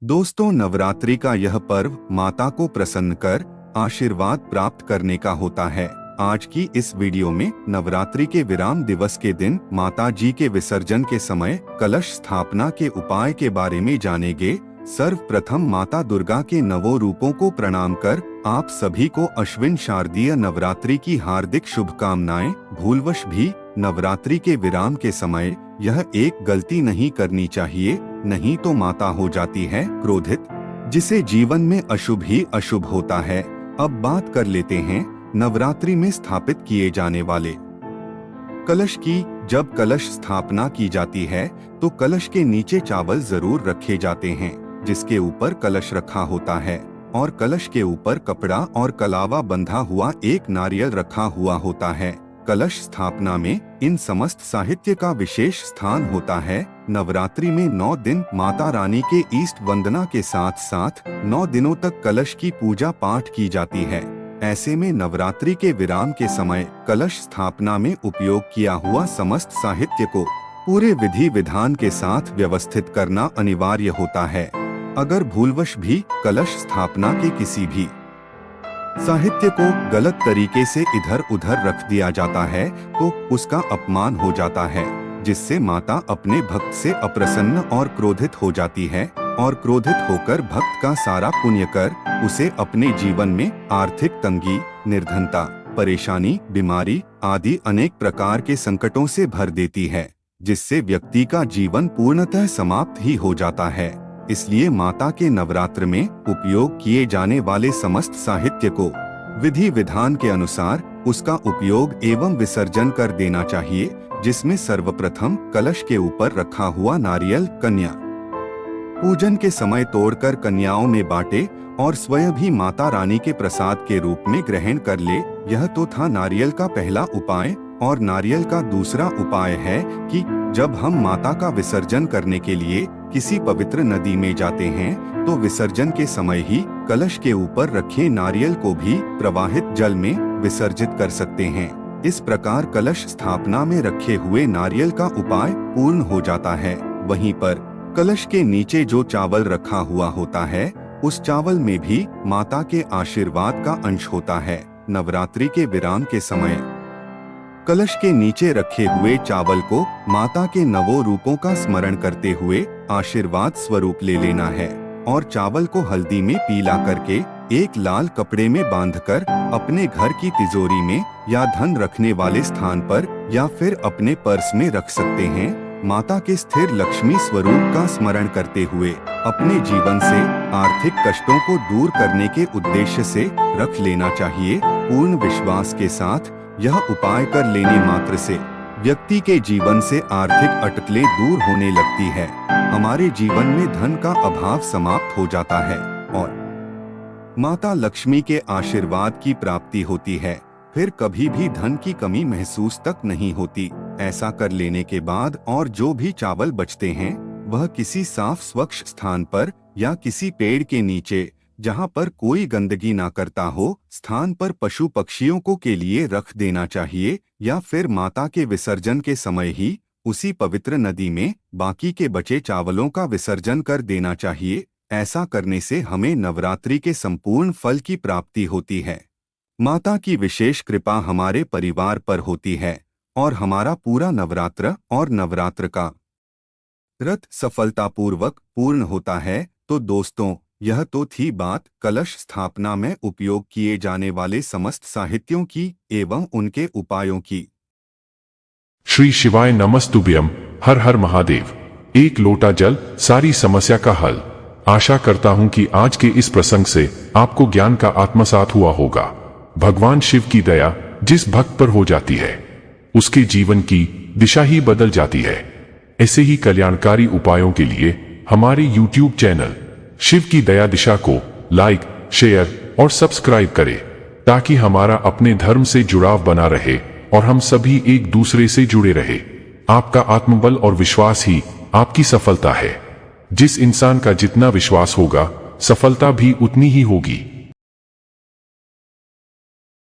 दोस्तों, नवरात्रि का यह पर्व माता को प्रसन्न कर आशीर्वाद प्राप्त करने का होता है। आज की इस वीडियो में नवरात्रि के विराम दिवस के दिन माता जी के विसर्जन के समय कलश स्थापना के उपाय के बारे में जानेंगे। सर्वप्रथम माता दुर्गा के नवों रूपों को प्रणाम कर आप सभी को अश्विन शारदीय नवरात्रि की हार्दिक शुभकामनाएं। भूलवश भी नवरात्रि के विराम के समय यह एक गलती नहीं करनी चाहिए, नहीं तो माता हो जाती है क्रोधित, जिसे जीवन में अशुभ ही अशुभ होता है। अब बात कर लेते हैं नवरात्रि में स्थापित किए जाने वाले कलश की। जब कलश स्थापना की जाती है तो कलश के नीचे चावल जरूर रखे जाते हैं, जिसके ऊपर कलश रखा होता है, और कलश के ऊपर कपड़ा और कलावा बंधा हुआ एक नारियल रखा हुआ होता है। कलश स्थापना में इन समस्त साहित्य का विशेष स्थान होता है। नवरात्रि में 9 दिन माता रानी के इष्ट वंदना के साथ साथ 9 दिनों तक कलश की पूजा पाठ की जाती है। ऐसे में नवरात्रि के विराम के समय कलश स्थापना में उपयोग किया हुआ समस्त साहित्य को पूरे विधि विधान के साथ व्यवस्थित करना अनिवार्य होता है। अगर भूलवश भी कलश स्थापना के किसी भी साहित्य को गलत तरीके से इधर उधर रख दिया जाता है तो उसका अपमान हो जाता है, जिससे माता अपने भक्त से अप्रसन्न और क्रोधित हो जाती है, और क्रोधित होकर भक्त का सारा पुण्य कर उसे अपने जीवन में आर्थिक तंगी, निर्धनता, परेशानी, बीमारी आदि अनेक प्रकार के संकटों से भर देती है, जिससे व्यक्ति का जीवन पूर्णतः समाप्त ही हो जाता है। इसलिए माता के नवरात्र में उपयोग किए जाने वाले समस्त साहित्य को विधि विधान के अनुसार उसका उपयोग एवं विसर्जन कर देना चाहिए, जिसमें सर्वप्रथम कलश के ऊपर रखा हुआ नारियल कन्या पूजन के समय तोड़कर कन्याओं में बांटे और स्वयं भी माता रानी के प्रसाद के रूप में ग्रहण कर ले। यह तो था नारियल का पहला उपाय। और नारियल का दूसरा उपाय है कि जब हम माता का विसर्जन करने के लिए किसी पवित्र नदी में जाते हैं तो विसर्जन के समय ही कलश के ऊपर रखे नारियल को भी प्रवाहित जल में विसर्जित कर सकते हैं। इस प्रकार कलश स्थापना में रखे हुए नारियल का उपाय पूर्ण हो जाता है। वहीं पर कलश के नीचे जो चावल रखा हुआ होता है उस चावल में भी माता के आशीर्वाद का अंश होता है। नवरात्रि के विराम के समय कलश के नीचे रखे हुए चावल को माता के नवों रूपों का स्मरण करते हुए आशीर्वाद स्वरूप ले लेना है, और चावल को हल्दी में पीला करके एक लाल कपड़े में बांधकर अपने घर की तिजोरी में या धन रखने वाले स्थान पर या फिर अपने पर्स में रख सकते हैं। माता के स्थिर लक्ष्मी स्वरूप का स्मरण करते हुए अपने जीवन से आर्थिक कष्टों को दूर करने के उद्देश्य से रख लेना चाहिए। पूर्ण विश्वास के साथ यह उपाय कर लेने मात्र से व्यक्ति के जीवन से आर्थिक अटकलें दूर होने लगती है, हमारे जीवन में धन का अभाव समाप्त हो जाता है और माता लक्ष्मी के आशीर्वाद की प्राप्ति होती है। फिर कभी भी धन की कमी महसूस तक नहीं होती। ऐसा कर लेने के बाद और जो भी चावल बचते हैं वह किसी साफ स्वच्छ स्थान पर या किसी पेड़ के नीचे, जहां पर कोई गंदगी ना करता हो, स्थान पर पशु पक्षियों को के लिए रख देना चाहिए, या फिर माता के विसर्जन के समय ही उसी पवित्र नदी में बाकी के बचे चावलों का विसर्जन कर देना चाहिए। ऐसा करने से हमें नवरात्रि के संपूर्ण फल की प्राप्ति होती है। माता की विशेष कृपा हमारे परिवार पर होती है और हमारा पूरा नवरात्र और नवरात्र का व्रत सफलतापूर्वक पूर्ण होता है। तो दोस्तों, यह तो थी बात कलश स्थापना में उपयोग किए जाने वाले समस्त साहित्यों की एवं उनके उपायों की। श्री शिवाय नमस्तुभ्यम। हर हर महादेव। एक लोटा जल सारी समस्या का हल। आशा करता हूं कि आज के इस प्रसंग से आपको ज्ञान का आत्मसात हुआ होगा। भगवान शिव की दया जिस भक्त पर हो जाती है उसके जीवन की दिशा ही बदल जाती है। ऐसे ही कल्याणकारी उपायों के लिए हमारे YouTube चैनल शिव की दया दिशा को लाइक, शेयर और सब्सक्राइब करें, ताकि हमारा अपने धर्म से जुड़ाव बना रहे और हम सभी एक दूसरे से जुड़े रहे। आपका आत्मबल और विश्वास ही आपकी सफलता है। जिस इंसान का जितना विश्वास होगा सफलता भी उतनी ही होगी।